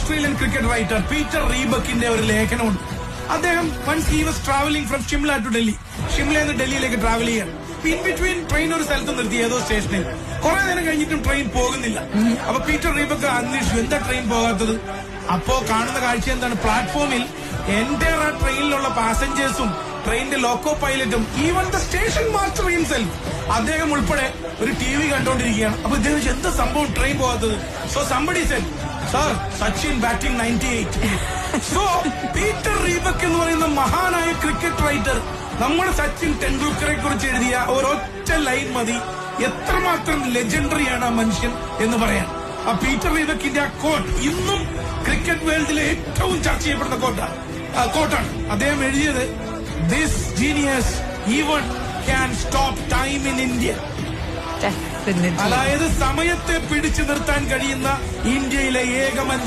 Australian cricket writer Peter റീബക്കിന്റെ ഒരു ലേഖനമുണ്ട്. അദ്ദേഹം once he was travelling from Shimla to Delhi, ഷിംലയിൽ നിന്ന് ഡൽഹിയിലേക്ക് ട്രാവൽ ചെയ്യാൻ. ഇൻ ബിറ്റ്വീൻ ട്രെയിൻ ഒരു സ്ഥലത്ത് നിർത്തി, ഏതോ സ്റ്റേഷനിൽ. കുറെ നേരം കഴിഞ്ഞിട്ടും ട്രെയിൻ പോകുന്നില്ല. അപ്പൊ പീറ്റർ റീബക്ക് അന്വേഷിച്ചു, എന്താ ട്രെയിൻ പോകാത്തത്? അപ്പോ കാണുന്ന കാഴ്ച എന്താണ്? പ്ലാറ്റ്ഫോമിൽ എന്റെ ആ ട്രെയിനിലുള്ള പാസഞ്ചേഴ്സും ട്രെയിനിന്റെ ലോക്കോ പൈലറ്റും even the station master himself, അദ്ദേഹം ഉൾപ്പെടെ ഒരു TV കണ്ടോണ്ടിരിക്കുകയാണ്. അപ്പൊ ഇദ്ദേഹം എന്താ സംഭവം ട്രെയിൻ പോകാത്തത്? So somebody said, sir Sachin batting 98. So Peter Roebuck എന്ന് പറയുന്ന മഹാനായ ക്രിക്കറ്റ് റൈറ്റർ നമ്മുടെ സച്ചിൻ ടെണ്ടുൽക്കറെ കുറിച്ച് എഴുതിയ ഒരൊറ്റ ലൈൻ മതി എത്രമാത്രം ലെജൻഡറിയാണ് ആ മനുഷ്യൻ എന്ന് പറയാൻ. ആ പീറ്റർ റീബക്കിന്റെ ആ കോട്ട് ഇന്നും ക്രിക്കറ്റ് വേൾഡിലെ ഏറ്റവും ചർച്ച ചെയ്യപ്പെടുന്ന കോട്ടാണ്. അദ്ദേഹം എഴുതിയത്, this genius even can stop time in India. അതായത് സമയത്തെ പിടിച്ചു നിർത്താൻ കഴിയുന്ന ഇന്ത്യയിലെ ഏക